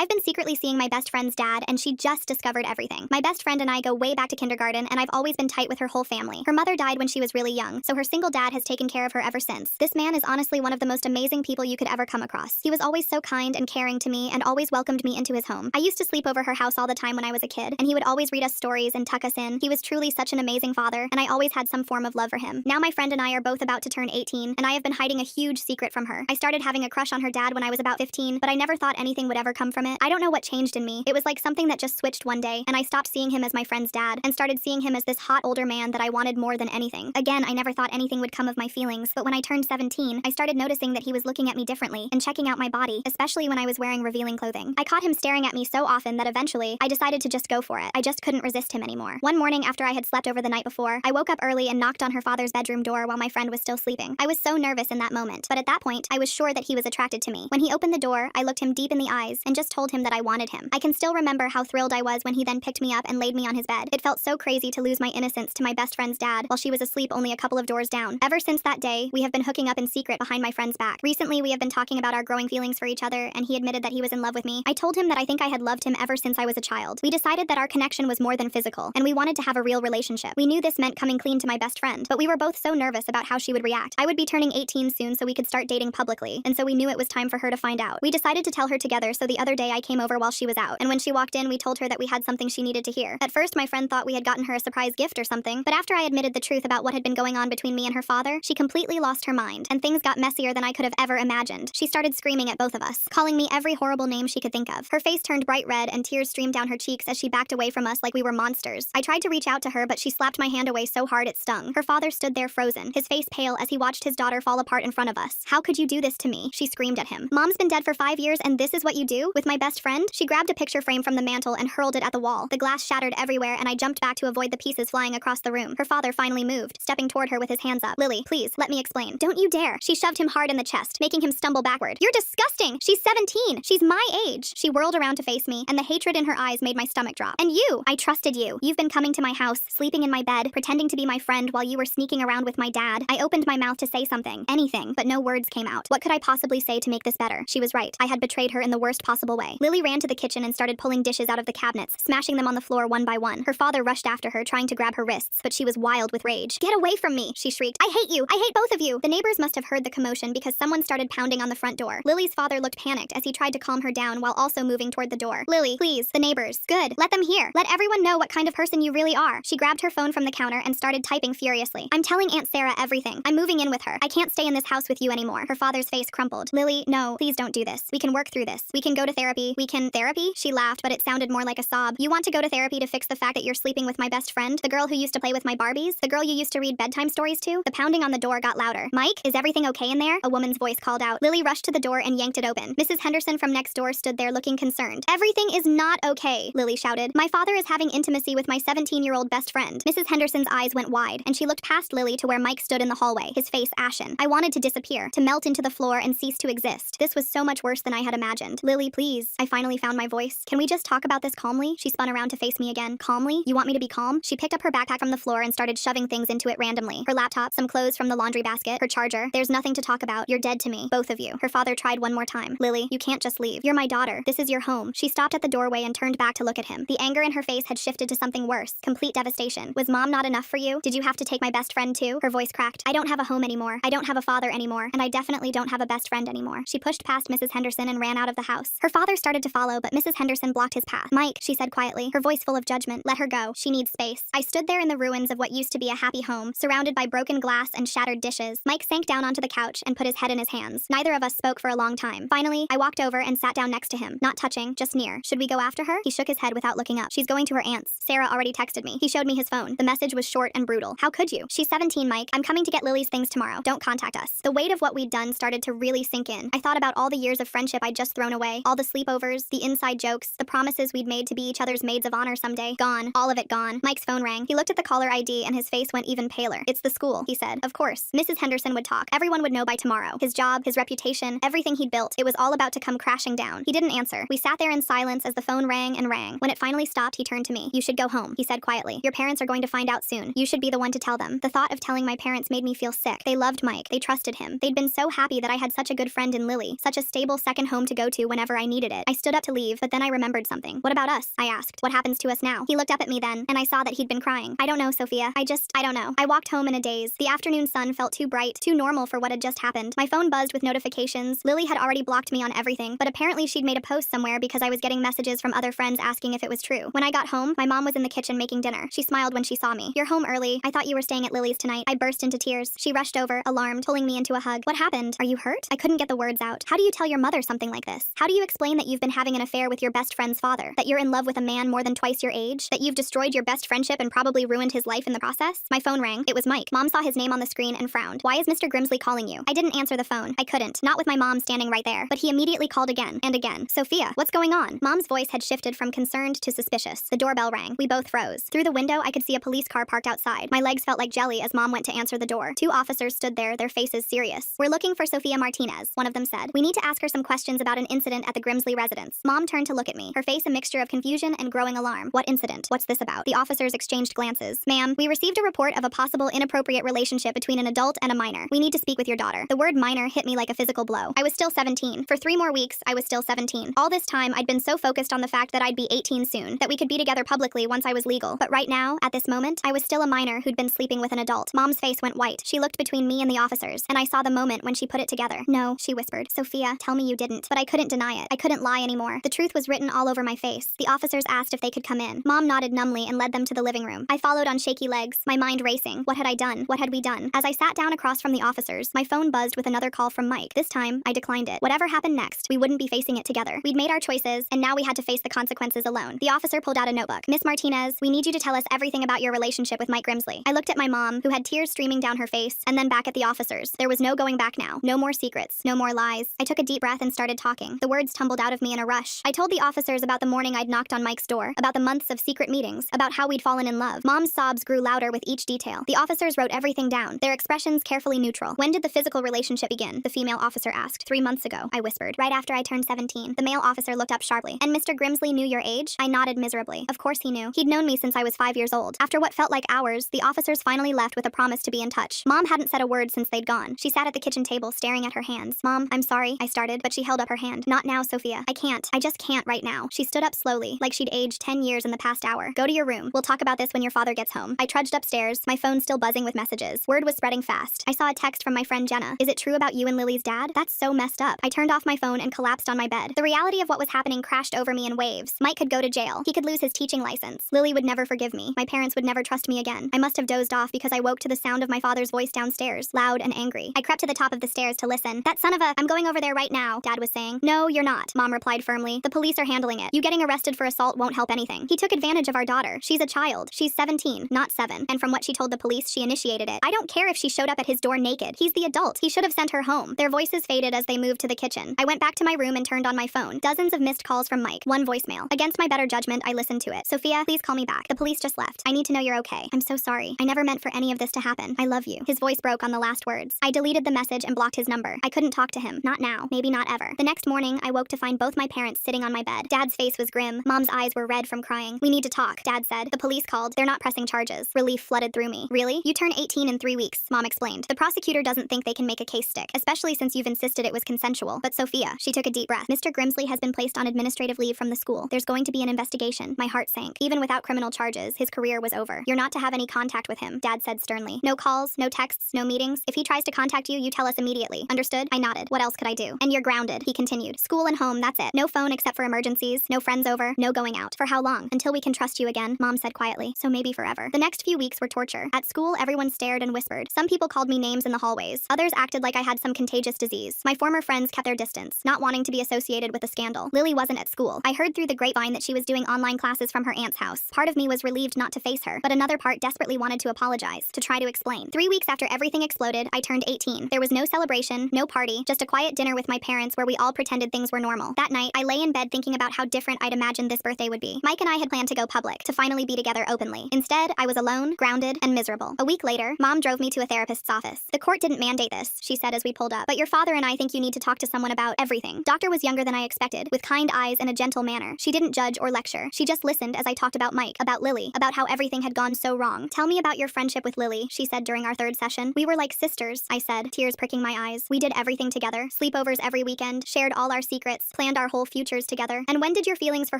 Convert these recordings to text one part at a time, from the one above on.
I've been secretly seeing my best friend's dad, and she just discovered everything. My best friend and I go way back to kindergarten, and I've always been tight with her whole family. Her mother died when she was really young, so her single dad has taken care of her ever since. This man is honestly one of the most amazing people you could ever come across. He was always so kind and caring to me and always welcomed me into his home. I used to sleep over her house all the time when I was a kid, and he would always read us stories and tuck us in. He was truly such an amazing father, and I always had some form of love for him. Now my friend and I are both about to turn 18, and I have been hiding a huge secret from her. I started having a crush on her dad when I was about 15, but I never thought anything would ever come from it. I don't know what changed in me. It was like something that just switched one day, and I stopped seeing him as my friend's dad and started seeing him as this hot older man that I wanted more than anything. Again, I never thought anything would come of my feelings, but when I turned 17, I started noticing that he was looking at me differently and checking out my body, especially when I was wearing revealing clothing. I caught him staring at me so often that eventually, I decided to just go for it. I just couldn't resist him anymore. One morning after I had slept over the night before, I woke up early and knocked on her father's bedroom door while my friend was still sleeping. I was so nervous in that moment, but at that point, I was sure that he was attracted to me. When he opened the door, I looked him deep in the eyes and just told him that I wanted him. I can still remember how thrilled I was when he then picked me up and laid me on his bed. It felt so crazy to lose my innocence to my best friend's dad while she was asleep only a couple of doors down. Ever since that day, we have been hooking up in secret behind my friend's back. Recently, we have been talking about our growing feelings for each other, and he admitted that he was in love with me. I told him that I think I had loved him ever since I was a child. We decided that our connection was more than physical, and we wanted to have a real relationship. We knew this meant coming clean to my best friend, but we were both so nervous about how she would react. I would be turning 18 soon, so we could start dating publicly, and so we knew it was time for her to find out. We decided to tell her together, so the other day I came over while she was out, and when she walked in, we told her that we had something she needed to hear. At first, my friend thought we had gotten her a surprise gift or something, but after I admitted the truth about what had been going on between me and her father, she completely lost her mind, and things got messier than I could have ever imagined. She started screaming at both of us, calling me every horrible name she could think of. Her face turned bright red, and tears streamed down her cheeks as she backed away from us like we were monsters. I tried to reach out to her, but she slapped my hand away so hard it stung. Her father stood there frozen, his face pale as he watched his daughter fall apart in front of us. "How could you do this to me?" she screamed at him. "Mom's been dead for 5 years, and this is what you do? With my best friend?" She grabbed a picture frame from the mantel and hurled it at the wall. The glass shattered everywhere, and I jumped back to avoid the pieces flying across the room. Her father finally moved, stepping toward her with his hands up. "Lily, please, let me explain." "Don't you dare." She shoved him hard in the chest, making him stumble backward. "You're disgusting! She's 17! She's my age!" She whirled around to face me, and the hatred in her eyes made my stomach drop. "And you! I trusted you. You've been coming to my house, sleeping in my bed, pretending to be my friend while you were sneaking around with my dad." I opened my mouth to say something, anything, but no words came out. What could I possibly say to make this better? She was right. I had betrayed her in the worst possible way. Lily ran to the kitchen and started pulling dishes out of the cabinets, smashing them on the floor one by one. Her father rushed after her, trying to grab her wrists, but she was wild with rage. "Get away from me!" she shrieked. "I hate you! I hate both of you!" The neighbors must have heard the commotion because someone started pounding on the front door. Lily's father looked panicked as he tried to calm her down while also moving toward the door. "Lily, please, the neighbors. Good. Let them hear. Let everyone know what kind of person you really are." She grabbed her phone from the counter and started typing furiously. "I'm telling Aunt Sarah everything. I'm moving in with her. I can't stay in this house with you anymore." Her father's face crumpled. "Lily, no, please don't do this. We can work through this. We can go to therapy. We can—" "Therapy?" She laughed, but it sounded more like a sob. "You want to go to therapy to fix the fact that you're sleeping with my best friend? The girl who used to play with my Barbies? The girl you used to read bedtime stories to?" The pounding on the door got louder. "Mike, is everything okay in there?" a woman's voice called out. Lily rushed to the door and yanked it open. Mrs. Henderson from next door stood there looking concerned. "Everything is not okay," Lily shouted. "My father is having intimacy with my 17-year-old best friend." Mrs. Henderson's eyes went wide, and she looked past Lily to where Mike stood in the hallway, his face ashen. I wanted to disappear, to melt into the floor and cease to exist. This was so much worse than I had imagined. "Lily, please." I finally found my voice. "Can we just talk about this calmly?" She spun around to face me again. "Calmly? You want me to be calm?" She picked up her backpack from the floor and started shoving things into it randomly. Her laptop, some clothes from the laundry basket, her charger. "There's nothing to talk about. You're dead to me, both of you." Her father tried one more time. "Lily, you can't just leave. You're my daughter. This is your home." She stopped at the doorway and turned back to look at him. The anger in her face had shifted to something worse. Complete devastation. "Was Mom not enough for you? Did you have to take my best friend too?" Her voice cracked. "I don't have a home anymore. I don't have a father anymore. And I definitely don't have a best friend anymore." She pushed past Mrs. Henderson and ran out of the house. Her father started to follow, but Mrs. Henderson blocked his path. "Mike," she said quietly, her voice full of judgment, "let her go. She needs space." I stood there in the ruins of what used to be a happy home, surrounded by broken glass and shattered dishes. Mike sank down onto the couch and put his head in his hands. Neither of us spoke for a long time. Finally, I walked over and sat down next to him, not touching, just near. "Should we go after her?" He shook his head without looking up. "She's going to her aunt's. Sarah already texted me." He showed me his phone. The message was short and brutal. "How could you? She's 17, Mike. I'm coming to get Lily's things tomorrow. Don't contact us." The weight of what we'd done started to really sink in. I thought about all the years of friendship I'd just thrown away, all the sleepovers, the inside jokes, the promises we'd made to be each other's maids of honor someday. Gone. All of it gone. Mike's phone rang. He looked at the caller ID and his face went even paler. "It's the school," he said. Of course. Mrs. Henderson would talk. Everyone would know by tomorrow. His job, his reputation, everything he'd built. It was all about to come crashing down. He didn't answer. We sat there in silence as the phone rang and rang. When it finally stopped, he turned to me. "You should go home," he said quietly. "Your parents are going to find out soon. You should be the one to tell them." The thought of telling my parents made me feel sick. They loved Mike. They trusted him. They'd been so happy that I had such a good friend in Lily, such a stable second home to go to whenever I needed hated it. I stood up to leave, but then I remembered something. What about us? I asked. What happens to us now? He looked up at me then, and I saw that he'd been crying. I don't know, Sophia. I don't know. I walked home in a daze. The afternoon sun felt too bright, too normal for what had just happened. My phone buzzed with notifications. Lily had already blocked me on everything, but apparently she'd made a post somewhere because I was getting messages from other friends asking if it was true. When I got home, my mom was in the kitchen making dinner. She smiled when she saw me. You're home early. I thought you were staying at Lily's tonight. I burst into tears. She rushed over, alarmed, pulling me into a hug. What happened? Are you hurt? I couldn't get the words out. How do you tell your mother something like this? How do you explain that you've been having an affair with your best friend's father? That you're in love with a man more than twice your age? That you've destroyed your best friendship and probably ruined his life in the process? My phone rang. It was Mike. Mom saw his name on the screen and frowned. Why is Mr. Grimsley calling you? I didn't answer the phone. I couldn't. Not with my mom standing right there. But he immediately called again and again. Sophia, what's going on? Mom's voice had shifted from concerned to suspicious. The doorbell rang. We both froze. Through the window, I could see a police car parked outside. My legs felt like jelly as Mom went to answer the door. Two officers stood there, their faces serious. We're looking for Sophia Martinez, one of them said. We need to ask her some questions about an incident at the Grimsley residence. Mom turned to look at me, her face a mixture of confusion and growing alarm. What incident? What's this about? The officers exchanged glances. Ma'am, we received a report of a possible inappropriate relationship between an adult and a minor. We need to speak with your daughter. The word minor hit me like a physical blow. I was still 17. For 3 more weeks, I was still 17. All this time, I'd been so focused on the fact that I'd be 18 soon, that we could be together publicly once I was legal. But right now, at this moment, I was still a minor who'd been sleeping with an adult. Mom's face went white. She looked between me and the officers, and I saw the moment when she put it together. No, she whispered. Sophia, tell me you didn't. But I couldn't deny it. I couldn't lie anymore. The truth was written all over my face. The officers asked if they could come in. Mom nodded numbly and led them to the living room. I followed on shaky legs, my mind racing. What had I done? What had we done? As I sat down across from the officers, my phone buzzed with another call from Mike. This time, I declined it. Whatever happened next, we wouldn't be facing it together. We'd made our choices, and now we had to face the consequences alone. The officer pulled out a notebook. Miss Martinez, we need you to tell us everything about your relationship with Mike Grimsley. I looked at my mom, who had tears streaming down her face, and then back at the officers. There was no going back now. No more secrets. No more lies. I took a deep breath and started talking. The words tumbled out of me in a rush. I told the officers about the morning I'd knocked on Mike's door, about the months of secret meetings, about how we'd fallen in love. Mom's sobs grew louder with each detail. The officers wrote everything down, their expressions carefully neutral. When did the physical relationship begin? The female officer asked. 3 months ago, I whispered. Right after I turned 17. The male officer looked up sharply. And Mr. Grimsley knew your age? I nodded miserably. Of course he knew. He'd known me since I was 5 years old. After what felt like hours, the officers finally left with a promise to be in touch. Mom hadn't said a word since they'd gone. She sat at the kitchen table staring at her hands. Mom, I'm sorry, I started, but she held up her hand. Not now, Sophia. I can't. I just can't right now. She stood up slowly, like she'd aged 10 years in the past hour. Go to your room. We'll talk about this when your father gets home. I trudged upstairs, my phone still buzzing with messages. Word was spreading fast. I saw a text from my friend Jenna. Is it true about you and Lily's dad? That's so messed up. I turned off my phone and collapsed on my bed. The reality of what was happening crashed over me in waves. Mike could go to jail. He could lose his teaching license. Lily would never forgive me. My parents would never trust me again. I must have dozed off because I woke to the sound of my father's voice downstairs, loud and angry. I crept to the top of the stairs to listen. That son of a, I'm going over there right now, Dad was saying. No, you're not, Mom replied firmly. The police are handling it. You getting arrested for assault won't help anything. He took advantage of our daughter. She's a child. She's 17, not 7. And from what she told the police, she initiated it. I don't care if she showed up at his door naked. He's the adult. He should have sent her home. Their voices faded as they moved to the kitchen. I went back to my room and turned on my phone. Dozens of missed calls from Mike. One voicemail. Against my better judgment, I listened to it. Sophia, please call me back. The police just left. I need to know you're okay. I'm so sorry. I never meant for any of this to happen. I love you. His voice broke on the last words. I deleted the message and blocked his number. I couldn't talk to him. Not now. Maybe not ever. The next morning, I woke to find both my parents sitting on my bed. Dad's face was grim. Mom's eyes were red from crying. We need to talk, Dad said. The police called. They're not pressing charges. Relief flooded through me. Really? You turn 18 in 3 weeks, Mom explained. The prosecutor doesn't think they can make a case stick, especially since you've insisted it was consensual. But Sophia, she took a deep breath. Mr. Grimsley has been placed on administrative leave from the school. There's going to be an investigation. My heart sank. Even without criminal charges, his career was over. You're not to have any contact with him, Dad said sternly. No calls, no texts, no meetings. If he tries to contact you, you tell us immediately. Understood? I nodded. What else could I do? And you're grounded, he continued. School and home, that's it. No phone except for emergencies, no friends over, no going out. For how long? Until we can trust you again, Mom said quietly. So maybe forever. The next few weeks were torture. At school, everyone stared and whispered. Some people called me names in the hallways. Others acted like I had some contagious disease. My former friends kept their distance, not wanting to be associated with the scandal. Lily wasn't at school. I heard through the grapevine that she was doing online classes from her aunt's house. Part of me was relieved not to face her, but another part desperately wanted to apologize, to try to explain. 3 weeks after everything exploded, I turned 18. There was no celebration, no party, just a quiet dinner with my parents where we all pretended things were normal. That night, I lay in bed thinking about how different I'd imagined this birthday would be. Mike and I had planned to go public, to finally be together openly. Instead, I was alone, grounded, and miserable. A week later, Mom drove me to a therapist's office. The court didn't mandate this, she said as we pulled up, but your father and I think you need to talk to someone about everything. Doctor was younger than I expected, with kind eyes and a gentle manner. She didn't judge or lecture. She just listened as I talked about Mike, about Lily, about how everything had gone so wrong. Tell me about your friendship with Lily, she said during our third session. We were like sisters, I said, tears pricking my eyes. We did everything together, sleepovers every weekend, shared all our secrets, planned our whole futures together. And when did your feelings for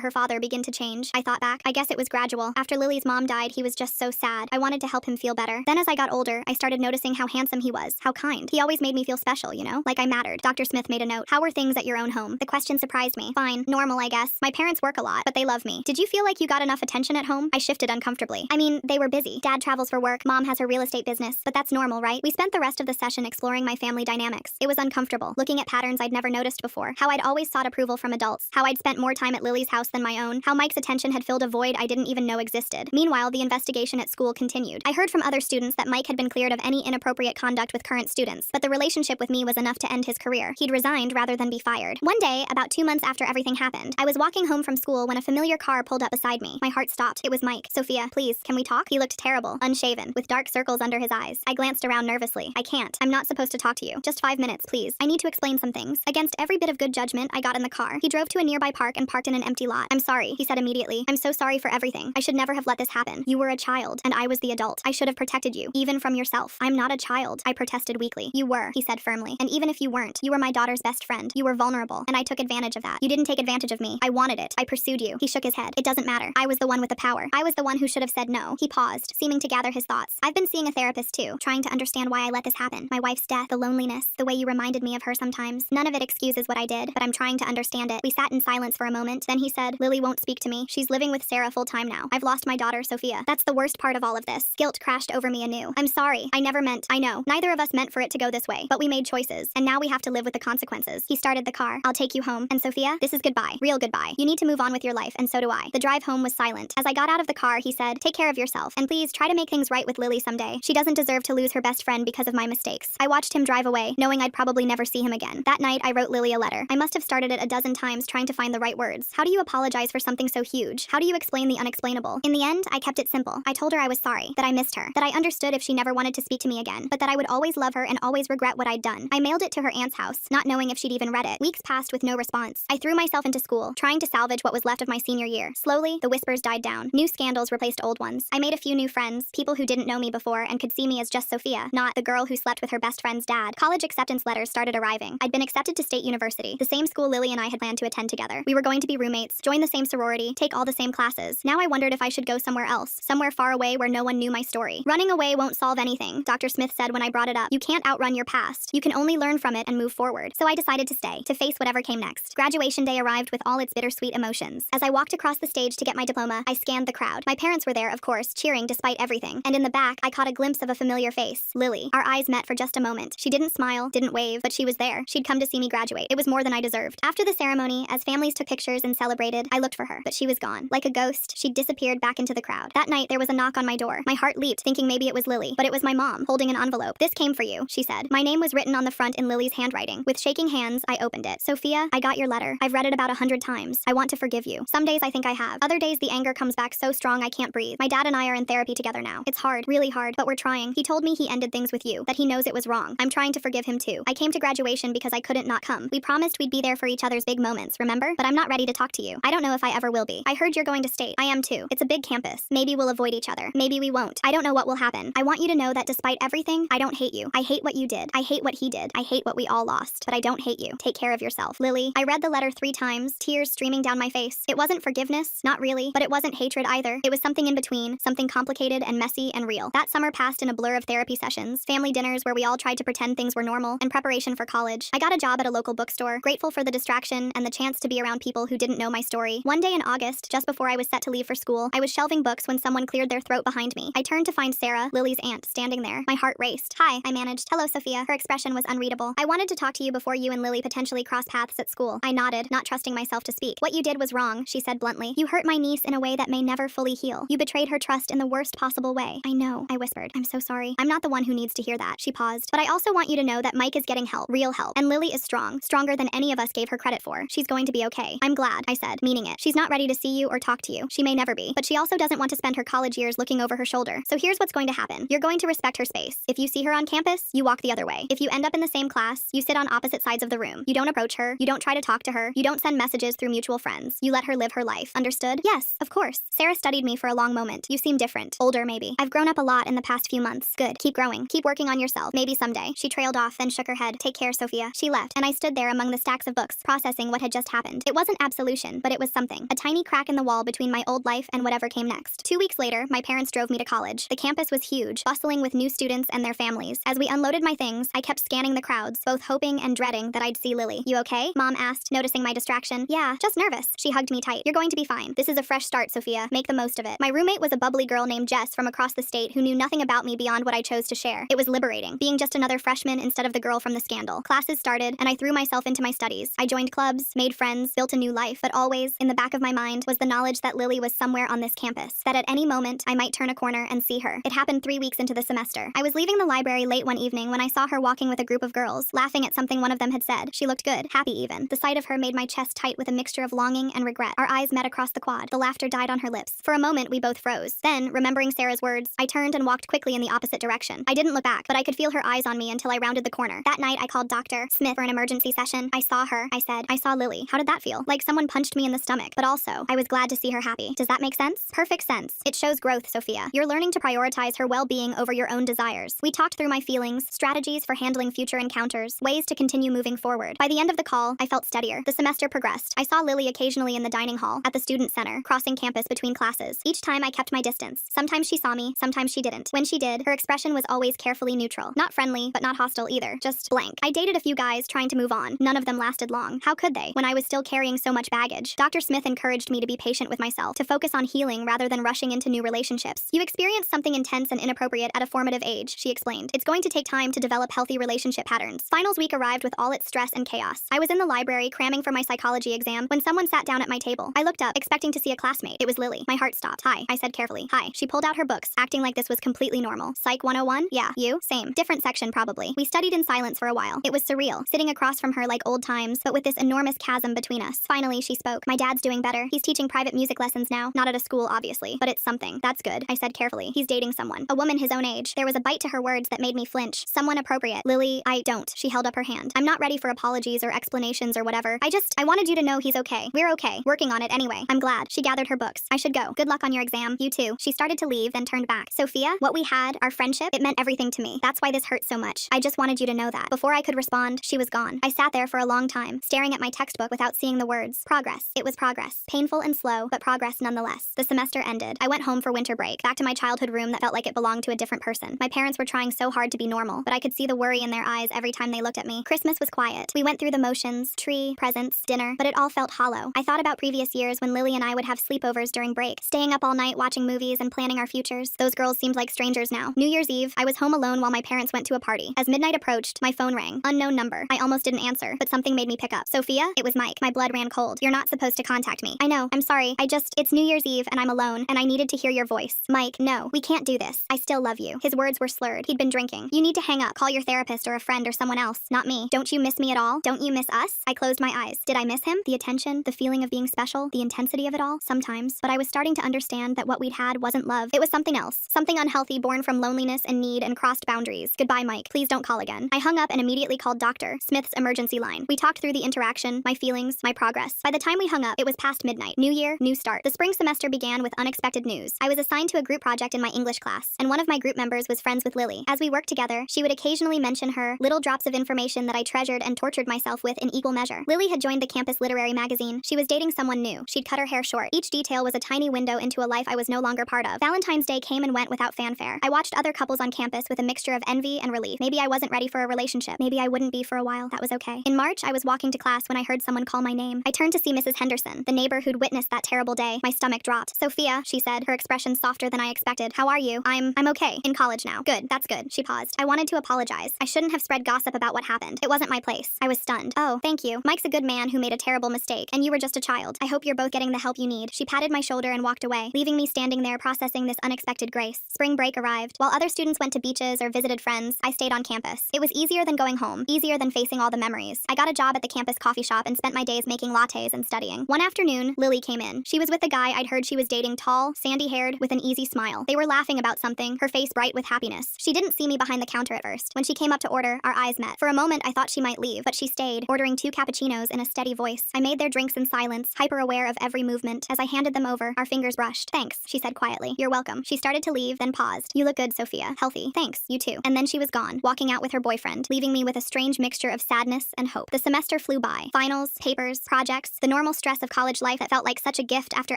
her father begin to change? I thought back. I guess it was gradual. After Lily's mom died, he was just so sad. I wanted to help him feel better. Then as I got older, I started noticing how handsome he was, how kind. He always made me feel special, you know? Like I mattered. Dr. Smith made a note. How were things at your own home? The question surprised me. Fine. Normal, I guess. My parents work a lot, but they love me. Did you feel like you got enough attention at home? I shifted uncomfortably. I mean, they were busy. Dad travels for work, mom has her real estate business, but that's normal, right? We spent the rest of the session exploring my family dynamics. It was uncomfortable, looking at patterns I'd never noticed before, how I'd always sought approval from adults, how I'd spent more time at Lily's house than my own, how Mike's attention had filled a void I didn't even know existed. Meanwhile, the investigation at school continued. I heard from other students that Mike had been cleared of any inappropriate conduct with current students, but the relationship with me was enough to end his career. He'd resigned rather than be fired. One day, about 2 months after everything happened, I was walking home from school when a familiar car pulled up beside me. My heart stopped. It was Mike. Sophia, please, can we talk? He looked terrible, unshaven, with dark circles under his eyes. I glanced around nervously. I can't. I'm not supposed to talk to you. Just 5 minutes, please. I need to explain some things. Against every bit of good judgment, I got in the car. He drove to a nearby park and parked in an empty lot. I'm sorry, he said immediately. I'm so sorry for everything. I should never have let this happen. You were a child, and I was the adult. I should have protected you, even from yourself. I'm not a child, I protested weakly. You were, he said firmly. And even if you weren't, you were my daughter's best friend. You were vulnerable, and I took advantage of that. You didn't take advantage of me. I wanted it. I pursued you. He shook his head. It doesn't matter. I was the one with the power. I was the one who should have said no. He paused, seeming to gather his thoughts. I've been seeing a therapist too, trying to understand why I let this happen. My wife's death, the loneliness, the way you reminded me of her sometimes. None of it excuses what I did, but I'm trying to understand it. We sat in silence for a moment. Then he said, Lily won't speak to me. She's living with Sarah full time now. I've lost my daughter, Sophia. That's the worst part of all of this. Guilt crashed over me anew. I'm sorry. I never meant. I know. Neither of us meant for it to go this way, but we made choices, and now we have to live with the consequences. He started the car. I'll take you home. And Sophia, this is goodbye. Real goodbye. You need to move on with your life, and so do I. The drive home was silent. As I got out of the car, he said, take care of yourself, and please try to make things right with Lily someday. She doesn't deserve to lose her best friend because of my mistakes. I watched him drive away, knowing I'd probably never see him again. That night, I wrote Lily a letter. I must have started it a dozen times trying to find the right words. How do you apologize for something so huge? How do you explain the unexplainable? In the end, I kept it simple. I told her I was sorry, that I missed her, that I understood if she never wanted to speak to me again, but that I would always love her and always regret what I'd done. I mailed it to her aunt's house, not knowing if she'd even read it. Weeks passed with no response. I threw myself into school, trying to salvage what was left of my senior year. Slowly, the whispers died down. New scandals replaced old ones. I made a few new friends, people who didn't know me before and could see me as just Sophia, not the girl who slept with her best friend's dad. College acceptance letters started arriving. I'd been accepted to State University, the same school Lily and I had planned to attend together. We were going to be roommates, join the same sorority, take all the same classes. Now I wondered if I should go somewhere else, somewhere far away where no one knew my story. Running away won't solve anything, Dr. Smith said when I brought it up. You can't outrun your past. You can only learn from it and move forward. So I decided to stay, to face whatever came next. Graduation day arrived with all its bittersweet emotions. As I walked across the stage to get my diploma, I scanned the crowd. My parents were there, of course, cheering despite everything. And in the back, I caught a glimpse of a familiar face, Lily. Our eyes met for just a moment. She didn't smile, didn't wave, but she was there. She'd come to see me graduate. It was more than I deserved. After the ceremony, as families took pictures and celebrated, I looked for her, but she was gone. Like a ghost, she'd disappeared back into the crowd. That night, there was a knock on my door. My heart leaped, thinking maybe it was Lily, but it was my mom, holding an envelope. This came for you, she said. My name was written on the front in Lily's handwriting. With shaking hands, I opened it. Sophia, I got your letter. I've read it about 100 times. I want to forgive you. Some days I think I have. Other days the anger comes back so strong I can't breathe. My dad and I are in therapy together now. It's hard, really hard, but we're trying. He told me he ended things with you, that he knows it was wrong. I'm trying to forgive him too. I came to graduation because I couldn't not come. We promised we'd be there for each other's big moments, remember? But I'm not ready to talk to you. I don't know if I ever will be. I heard you're going to State. I am too. It's a big campus. Maybe we'll avoid each other. Maybe we won't. I don't know what will happen. I want you to know that despite everything, I don't hate you. I hate what you did. I hate what he did. I hate what we all lost. But I don't hate you. Take care of yourself. Lily. I read the letter 3 times, tears streaming down my face. It wasn't forgiveness, not really, but it wasn't hatred either. It was something in between, something complicated and messy and real. That summer passed in a blur of therapy sessions, family dinners where we all tried to pretend things were normal, and preparation for college. I got a job at a local bookstore, grateful for the distraction and the chance to be around people who didn't know my story. One day in August, just before I was set to leave for school, I was shelving books when someone cleared their throat behind me. I turned to find Sarah, Lily's aunt, standing there. My heart raced. Hi, I managed. Hello, Sophia. Her expression was unreadable. I wanted to talk to you before you and Lily potentially cross paths at school. I nodded, not trusting myself to speak. What you did was wrong, she said bluntly. You hurt my niece in a way that may never fully heal. You betrayed her trust in the worst possible way. I know, I whispered. I'm so sorry. I'm not the one who needs to hear that. She paused. But I also want you to know that Mike is getting help, real help. And Lily is strong, stronger than any of us gave her credit for. She's going to be okay. I'm glad, I said, meaning it. She's not ready to see you or talk to you. She may never be. But she also doesn't want to spend her college years looking over her shoulder. So here's what's going to happen. You're going to respect her space. If you see her on campus, you walk the other way. If you end up in the same class, you sit on opposite sides of the room. You don't approach her. You don't try to talk to her. You don't send messages through mutual friends. You let her live her life. Understood? Yes, of course. Sarah studied me for a long moment. You seem different. Older, maybe. I've grown up a lot in the past few months. Good. Keep growing. Keep working on yourself. Maybe someday. She trailed off, then shook her head. Take care, Sophia. She left, and I stood there among the stacks of books, processing what had just happened. It wasn't absolution, but it was something. A tiny crack in the wall between my old life and whatever came next. 2 weeks later, my parents drove me to college. The campus was huge, bustling with new students and their families. As we unloaded my things, I kept scanning the crowds, both hoping and dreading that I'd see Lily. "You okay?" Mom asked, noticing my distraction. "Yeah, just nervous." She hugged me tight. "You're going to be fine. This is a fresh start, Sophia. Make the most of it." My roommate was a bubbly girl named Jess from across the state who knew nothing about me beyond what I chose to share. It was liberating, being just another freshman instead of the girl from the scandal. Classes started, and I threw myself into my studies. I joined clubs, made friends, built a new life, but always, in the back of my mind, was the knowledge that Lily was somewhere on this campus, that at any moment, I might turn a corner and see her. It happened 3 weeks into the semester. I was leaving the library late one evening when I saw her walking with a group of girls, laughing at something one of them had said. She looked good, happy even. The sight of her made my chest tight with a mixture of longing and regret. Our eyes met across the quad. The laughter died on her lips. For a moment, we both froze. Then, remembering Sarah's words, I turned and walked quickly in the opposite direction. I didn't look back, but I could feel her eyes on me until I rounded the corner. That night, I called Dr. Smith for an emergency session. "I saw her," I said. "I saw Lily." How did that feel? Like someone punched me in the stomach. But also, I was glad to see her happy. Does that make sense? Perfect sense. It shows growth, Sophia. You're learning to prioritize her well-being over your own desires. We talked through my feelings, strategies for handling future encounters, ways to continue moving forward. By the end of the call, I felt steadier. The semester progressed. I saw Lily occasionally in the dining hall, at the student center, crossing campus between classes. Each time I kept my distance. Sometimes she saw me, sometimes she didn't. When she did, her expression was always carefully neutral. Not friendly, but not hostile either. Just blank. I dated a few guys trying to move on. None of them lasted long. How could they, when I was still carrying so much baggage? Dr. Smith encouraged me to be patient with myself, to focus on healing rather than rushing into new relationships. You experience something intense and inappropriate at a formative age, she explained. It's going to take time to develop healthy relationship patterns. Finals week arrived with all its stress and chaos. I was in the library cramming for my psychology exam when someone sat down at my table. I looked up, expecting to see a classmate. It was Lily. My heart stopped. "Hi," I said carefully. "Hi." She pulled out her books, acting like this was completely normal. "Psych 101? Yeah. You? Same. Different section probably." We studied in silence for a while. It was surreal, sitting across from her like old times, but with this enormous chasm between us. Finally, she spoke. "My dad's doing better. He's teaching private music lessons now. Not at a school, obviously, but it's something." "That's good," I said carefully. "He's dating someone. A woman his own age." There was a bite to her words that made me flinch. "Someone appropriate." "Lily, I don't." She held up her hand. "I'm not ready for apologies or explanations or whatever. I wanted you to know he's okay. We're okay. Working on it anyway. I'm glad." She gathered her books. "I should go. Good luck on your exam. You too." She started to leave, then turned back. "Sophia, what we had, our friendship, it meant everything to me. That's why this hurts so much. I just wanted you to know that." Before I could respond, she was gone. I sat there for a long time, staring at my textbook without seeing the words. Progress. It was progress. Painful and slow, but progress nonetheless. The semester ended. I went home for winter break, back to my childhood room that felt like it belonged to a different person. My parents were trying so hard to be normal, but I could see the worry in their eyes every time they looked at me. Christmas was quiet. We went through the motions, tree, presents, dinner, but it all felt hollow. I thought about previous years when Lily and I would have sleepovers during break, staying up all night watching movies and planning our futures. Those girls seemed like strangers now. New Year's Eve, I was home alone while my parents went to a party. As midnight approached, my phone rang. Unknown number. I almost didn't answer, but something made me pick up. "Sophia?" It was Mike. My blood ran cold. "You're not supposed to contact me." "I know. I'm sorry. It's New Year's Eve and I'm alone, and I needed to hear your voice." "Mike, no. We can't do this. I still love you." His words were slurred. He'd been drinking. "You need to hang up. Call your therapist or a friend or someone else. Not me." "Don't you miss me at all? Don't you miss us?" I closed my eyes. Did I miss him? The attention, the feeling of being special, the intensity of it all? Sometimes. But I was starting to understand that what we'd had wasn't love. It was something else. Something unhealthy born from loneliness and need and crossed boundaries. "Goodbye, Mike. Please don't call again." I hung up and immediately called Dr. Smith's emergency line. We talked through the interaction, my feelings, my progress. By the time we hung up, it was past midnight. New year, new start. The spring semester began with unexpected news. I was assigned to a group project in my English class, and one of my group members was friends with Lily. As we worked together, she would occasionally mention her, little drops of information that I treasured and tortured myself with in equal measure. Lily had joined the campus literary magazine. She was dating someone new. She'd cut her hair short. Each detail was a tiny window into a life I was no longer part of. Valentine's Day came and went without fanfare. I watched other couples on campus with a mixture of envy and relief. Maybe I wasn't ready for a relationship. Maybe I wouldn't be for a while. That was okay. In March, I was walking to class when I heard someone call my name. I turned to see Mrs. Henderson, the neighbor who'd witnessed that terrible day. My stomach dropped. "Sophia," she said, her expression softer than I expected. "How are you?" I'm okay. In college now." "Good. That's good." She paused. I wanted to apologize. I shouldn't have spread gossip about what happened. It wasn't my place. I was stunned. "Oh, thank you. Mike's a good man who made a terrible mistake, and you were just a child. I hope you're both getting the help you need." She patted my shoulder and walked away, leaving me standing there processing this unexpected grace. Spring break arrived. While other students went to beaches or visited friends, I stayed on campus. It was easier than going home, easier than facing all the memories. I got a job at the campus coffee shop and spent my days making lattes and studying. One afternoon, Lily came in. She was with the guy I'd heard she was dating, tall, sandy-haired, with an easy smile. They were laughing about something, her face bright with happiness. She didn't see me behind the counter at first. When she came up to order, our eyes met. For a moment, I thought she might leave, but she stayed, ordering 2 cappuccinos in a steady voice. I made their drinks in silence, hyper-aware of every movement. As I handed them over, our fingers brushed. "Thanks," she said quietly. "You're welcome." She started to leave, then paused. "You look good, Sophia. Healthy." "Thanks, you too." And then she was gone, walking out with her boyfriend, leaving me with a strange mixture of sadness and hope. The semester flew flew by. Finals, papers, projects, the normal stress of college life that felt like such a gift after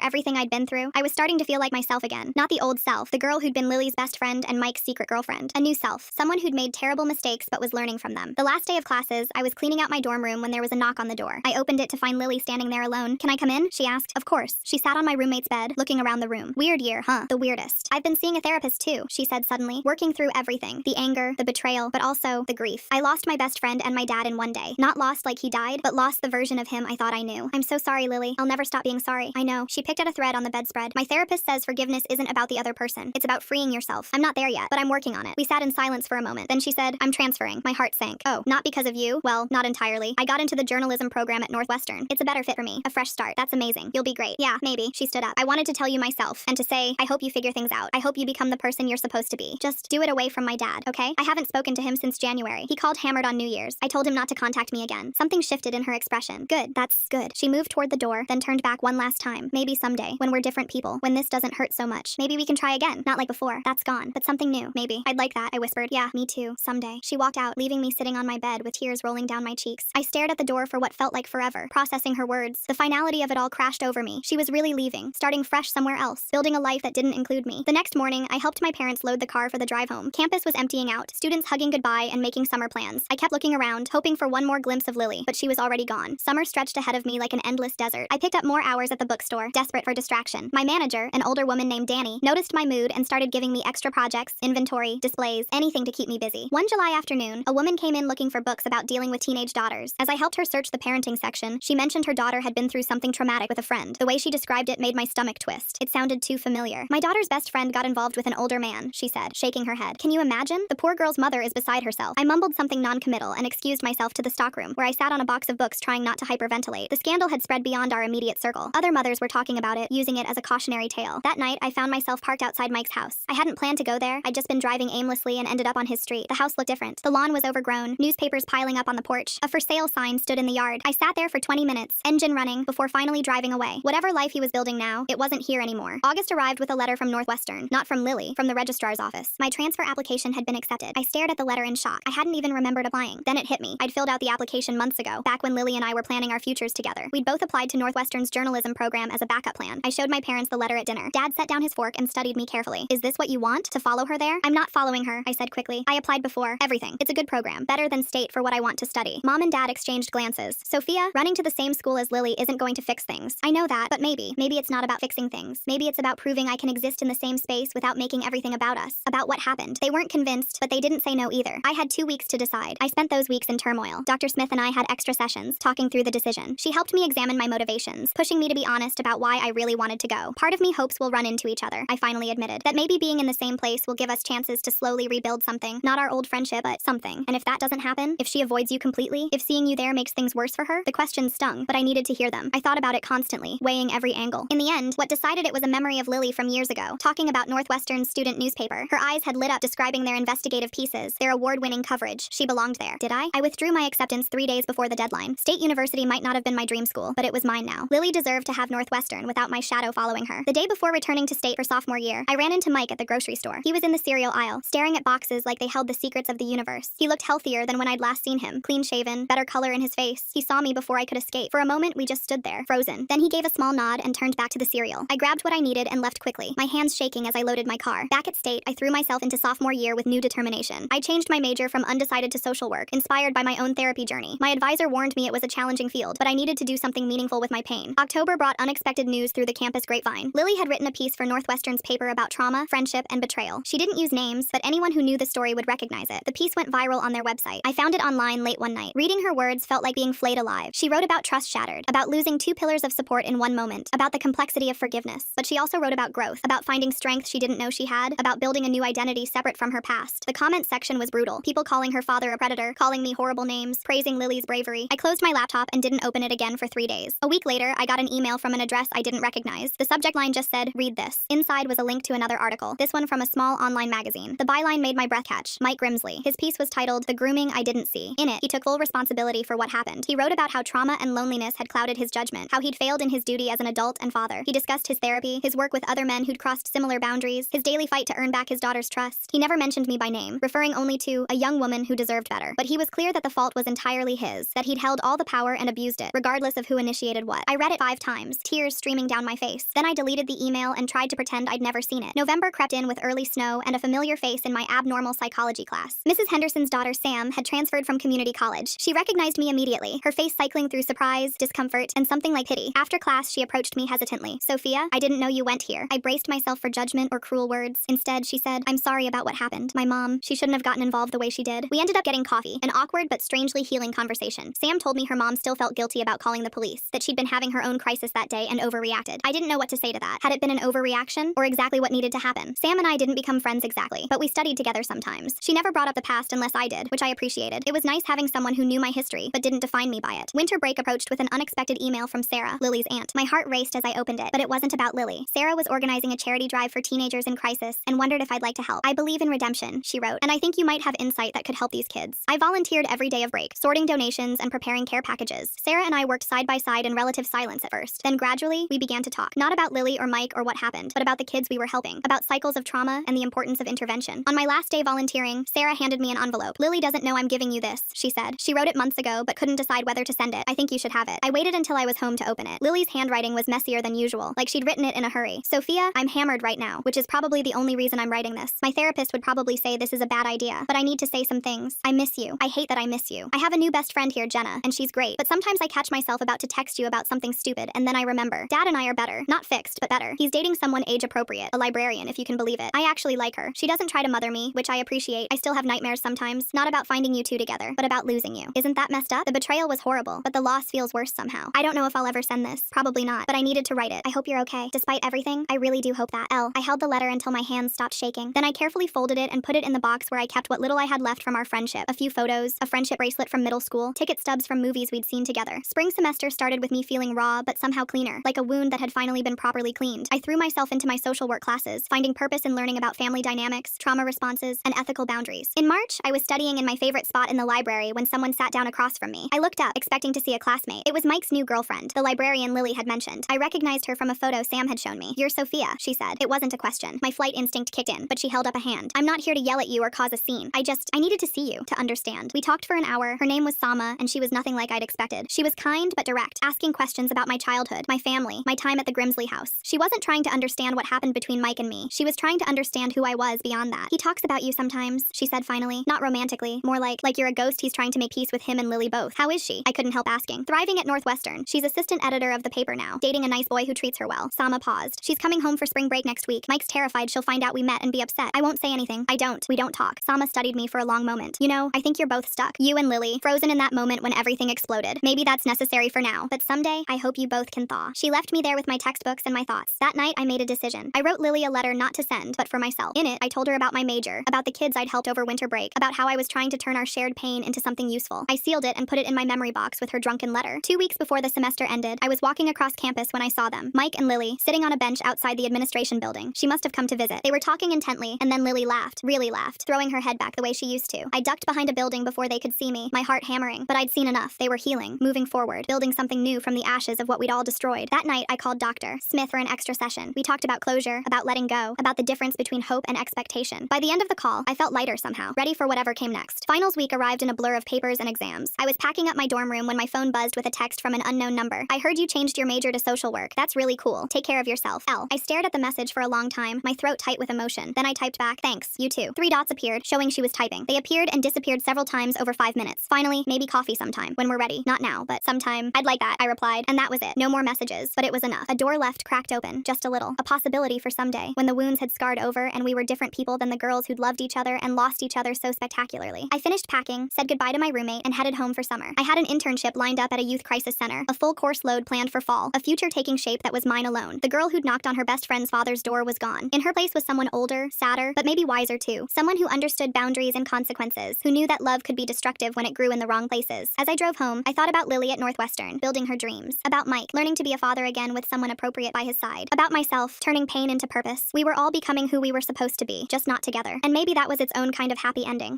everything I'd been through. I was starting to feel like myself again. Not the old self, the girl who'd been Lily's best friend and Mike's secret girlfriend. A new self, someone who'd made terrible mistakes but was learning from them. The last day of classes, I was cleaning out my dorm room when there was a knock on the door. I opened it to find Lily standing there alone. "Can I come in?" she asked. Of course. She sat on my roommate's bed, looking around the room. "Weird year, huh?" "The weirdest. I've been seeing a therapist too," she said suddenly, working through everything. The anger, the betrayal, but also the grief. I lost my best friend and my dad in one day. Not lost like he died, but lost the version of him I thought I knew. "I'm so sorry, Lily. I'll never stop being sorry." "I know." She picked at a thread on the bedspread. "My therapist says forgiveness isn't about the other person. It's about freeing yourself. I'm not there yet, but I'm working on it." We sat in silence for a moment. Then she said, "I'm transferring." My heart sank. "Oh, not because of you?" "Well, not entirely. I got into the journalism program at Northwestern. It's a better fit for me. A fresh start. That's amazing. You'll be great." "Yeah, maybe." She stood up. "I wanted to tell you myself and to say, I hope you figure things out. I hope you become the person you're supposed to be. Just do it away from my dad, okay? I haven't spoken to him since January. He called hammered on New Year's. I told him not to contact me again." Something shifted in her expression. "Good. That's good." She moved toward the door, then turned back one last time. "Maybe someday, when we're different people, when this doesn't hurt so much, maybe we can try again. Not like before. That's gone. But something new. Maybe. I'd like that," I whispered. "Yeah, me too. Someday." She walked out, leaving me sitting on my bed with tears rolling down my cheeks. I stared at the door for what felt like forever, processing her words. The finality of it all crashed over me. She was really leaving, starting fresh somewhere else, building a life that didn't include me. The next morning, I helped my parents load the car for the drive home. Campus was emptying out, students hugging goodbye and making summer plans. I kept looking around, hoping for one more glimpse of Lily, but she was already gone. Summer stretched ahead of me like an endless desert. I picked up more hours at the bookstore, desperate for distraction. My manager, an older woman named Danny, noticed my mood and started giving me extra projects, inventory, displays, anything to keep me busy. One July afternoon, a woman came in looking for books about dealing with teenage daughters. As I helped her search the parenting section, she mentioned her daughter had been through something traumatic with a friend. The way she described it made my stomach twist. It sounded too familiar. "My daughter's best friend got involved with an older man," she said, shaking her head. "Can you imagine? The poor girl's mother is beside herself." I mumbled something non-committal and excused myself to the stockroom, where I sat on a box of books trying not to hyperventilate. The scandal had spread beyond our immediate circle. Other mothers were talking about it, using it as a cautionary tale. That night, I found myself parked outside Mike's house. I hadn't planned to go there. I'd just been driving aimlessly and ended up on his street. The house looked different. The lawn was overgrown, newspapers piling up on the porch. A for sale sign stood in the yard. I sat there for 20 minutes, engine running, before finally driving away. Whatever life he was building now, it wasn't here anymore. August arrived with a letter from Northwestern, not from Lily, from the registrar's office. My transfer application had been accepted. I stared at the letter in shock. I hadn't even remembered applying. Then it hit me. I'd filled out the application months ago, back when Lily and I were planning our futures together. We'd both applied to Northwestern's journalism program as a backup plan. I showed my parents the letter at dinner. Dad set down his fork and studied me carefully. "Is this what you want? To follow her there?" "I'm not following her," I said quickly. "I applied before. Everything. It's a good program. Better than state for what I want to study." Mom and Dad exchanged glances. "Sophia, running to the same school as Lily isn't going to fix things." "I know that, but maybe it's not about fixing things. Maybe it's about proving I can exist in the same space without making everything about us, about what happened." They weren't convinced, but they didn't say no either. I had 2 weeks to decide. I spent those weeks in turmoil. Dr. Smith and I had extra sessions, talking through the decision. She helped me examine my motivations, pushing me to be honest about why I really wanted to go. "Part of me hopes we'll run into each other," I finally admitted. "That maybe being in the same place will give us chances to slowly rebuild something. Not our old friendship, but something. And if that doesn't happen, if she avoids you completely, if seeing you there makes things worse for her." The questions stung, but I needed to hear them. I thought about it constantly, weighing every angle. In the end, what decided it was a memory of Lily from years ago, talking about Northwestern's student newspaper. Her eyes had lit up describing their investigative pieces, their award-winning coverage. She belonged there. Did I? I withdrew my acceptance 3 days before the deadline. State University might not have been my dream school, but it was mine now. Lily deserved to have Northwestern without my shadow following her. The day before returning to state for sophomore year, I ran into Mike at the grocery store. He was in the cereal aisle, staring at boxes like they held the secrets of the universe. He looked healthier than when I'd last seen him, clean-shaven, better color in his face. He saw me before I could escape. For a moment, we just stood there, frozen. Then he gave a small nod and turned back to the cereal. I grabbed what I needed and left quickly, my hands shaking as I loaded my car. Back at state, I threw myself into sophomore year with new determination. I changed my major from undecided to social work, inspired by my own therapy journey. My advisor warned me it was a challenging field, but I needed to do something meaningful with my pain. October brought unexpected news through the campus grapevine. Lily had written a piece for Northwestern's paper about trauma, friendship, and betrayal. She didn't use names, but anyone who knew the story would recognize it. The piece went viral on their website. I found it online late one night. Reading her words felt like being flayed alive. She wrote about trust shattered, about losing 2 pillars of support in one moment, about the complexity of forgiveness. But she also wrote about growth, about finding strength she didn't know she had, about building a new identity separate from her past. The comment section was brutal. People calling her father a predator, calling me horrible names, praising Lily's bravery. I closed my laptop and didn't open it again for 3 days. A week later, I got an email from an address I didn't recognize. The subject line just said, "Read this." Inside was a link to another article, this one from a small online magazine. The byline made my breath catch. Mike Grimsley. His piece was titled, "The Grooming I Didn't See." In it, he took full responsibility for what happened. He wrote about how trauma and loneliness had clouded his judgment, how he'd failed in his duty as an adult and father. He discussed his therapy, his work with other men who'd crossed similar boundaries, his daily fight to earn back his daughter's trust. He never mentioned me by name, referring only to a young woman who deserved better. But he was clear that the fault was entirely his, that that he'd held all the power and abused it, regardless of who initiated what. I read it 5 times, tears streaming down my face. Then I deleted the email and tried to pretend I'd never seen it. November crept in with early snow and a familiar face in my abnormal psychology class. Mrs. Henderson's daughter Sam had transferred from community college. She recognized me immediately, her face cycling through surprise, discomfort, and something like pity. After class, she approached me hesitantly. "Sophia, I didn't know you went here." I braced myself for judgment or cruel words. Instead, she said, "I'm sorry about what happened. My mom, she shouldn't have gotten involved the way she did." We ended up getting coffee, an awkward but strangely healing conversation. Sam told me her mom still felt guilty about calling the police, that she'd been having her own crisis that day and overreacted. I didn't know what to say to that. Had it been an overreaction, or exactly what needed to happen? Sam and I didn't become friends exactly, but we studied together sometimes. She never brought up the past unless I did, which I appreciated. It was nice having someone who knew my history, but didn't define me by it. Winter break approached with an unexpected email from Sarah, Lily's aunt. My heart raced as I opened it, but it wasn't about Lily. Sarah was organizing a charity drive for teenagers in crisis and wondered if I'd like to help. "I believe in redemption," she wrote, "and I think you might have insight that could help these kids." I volunteered every day of break, sorting donations and preparing care packages. Sarah and I worked side by side in relative silence at first. Then gradually, we began to talk. Not about Lily or Mike or what happened, but about the kids we were helping, about cycles of trauma and the importance of intervention. On my last day volunteering, Sarah handed me an envelope. "Lily doesn't know I'm giving you this," she said. "She wrote it months ago, but couldn't decide whether to send it. I think you should have it." I waited until I was home to open it. Lily's handwriting was messier than usual, like she'd written it in a hurry. "Sophia, I'm hammered right now, which is probably the only reason I'm writing this. My therapist would probably say this is a bad idea, but I need to say some things. I miss you. I hate that I miss you. I have a new best friend here, Jenna, and she's great, but sometimes I catch myself about to text you about something stupid, and then I remember. Dad and I are better. Not fixed, but better. He's dating someone age-appropriate, a librarian, if you can believe it. I actually like her. She doesn't try to mother me, which I appreciate. I still have nightmares sometimes, not about finding you two together, but about losing you. Isn't that messed up? The betrayal was horrible, but the loss feels worse somehow. I don't know if I'll ever send this. Probably not, but I needed to write it. I hope you're okay. Despite everything, I really do hope that. L. I held the letter until my hands stopped shaking. Then I carefully folded it and put it in the box where I kept what little I had left from our friendship. A few photos, a friendship bracelet from middle school, ticket stubs from movies we'd seen together. Spring semester started with me feeling raw, but somehow cleaner, like a wound that had finally been properly cleaned. I threw myself into my social work classes, finding purpose in learning about family dynamics, trauma responses, and ethical boundaries. In March, I was studying in my favorite spot in the library when someone sat down across from me. I looked up, expecting to see a classmate. It was Mike's new girlfriend, the librarian Lily had mentioned. I recognized her from a photo Sam had shown me. "You're Sophia," she said. It wasn't a question. My flight instinct kicked in, but she held up a hand. "I'm not here to yell at you or cause a scene. I needed to see you, to understand." We talked for an hour. Her name was Sama, and she was nothing like I'd expected. She was kind but direct, asking questions about my childhood, my family, my time at the Grimsley house. She wasn't trying to understand what happened between Mike and me. She was trying to understand who I was beyond that. "He talks about you sometimes," she said finally. Not romantically, more like you're a ghost he's trying to make peace with him and Lily both. "How is she?" I couldn't help asking. "Thriving at Northwestern. She's assistant editor of the paper now, dating a nice boy who treats her well." Sama paused. "She's coming home for spring break next week. Mike's terrified she'll find out we met and be upset." "I won't say anything." We don't talk." Sama studied me for a long moment. "You know, I think you're both stuck. You and Lily, frozen in that moment when everything exploded. Maybe that's necessary for now, but someday, I hope you both can thaw." She left me there with my textbooks and my thoughts. That night, I made a decision. I wrote Lily a letter not to send, but for myself. In it, I told her about my major, about the kids I'd helped over winter break, about how I was trying to turn our shared pain into something useful. I sealed it and put it in my memory box with her drunken letter. 2 weeks before the semester ended, I was walking across campus when I saw them, Mike and Lily, sitting on a bench outside the administration building. She must have come to visit. They were talking intently, and then Lily laughed, really laughed, throwing her head back the way she used to. I ducked behind a building before they could see me, my heart hammering, but I'd seen enough. They were healing, moving forward, building something new from the ashes of what we'd all destroyed. That night, I called Dr. Smith for an extra session. We talked about closure, about letting go, about the difference between hope and expectation. By the end of the call, I felt lighter somehow, ready for whatever came next. Finals week arrived in a blur of papers and exams. I was packing up my dorm room when my phone buzzed with a text from an unknown number. "I heard you changed your major to social work. That's really cool. Take care of yourself. L." I stared at the message for a long time, my throat tight with emotion. Then I typed back, "Thanks, you too." 3 dots appeared, showing she was typing. They appeared and disappeared several times over 5 minutes. "Finally, maybe coffee sometime, when we're ready. Not now, but sometime. I'd like that," I replied, and that was it. No more messages, but it was enough. A door left cracked open, just a little. A possibility for someday, when the wounds had scarred over and we were different people than the girls who'd loved each other and lost each other so spectacularly. I finished packing, said goodbye to my roommate, and headed home for summer. I had an internship lined up at a youth crisis center, a full course load planned for fall, a future taking shape that was mine alone. The girl who'd knocked on her best friend's father's door was gone. In her place was someone older, sadder, but maybe wiser too. Someone who understood boundaries and consequences, who knew that love could be destructive when it grew in the wrong places. As I drove home, I thought about Lily at Northwestern, building her dreams. About Mike, learning to be a father again with someone appropriate by his side. About myself, turning pain into purpose. We were all becoming who we were supposed to be, just not together. And maybe that was its own kind of happy ending.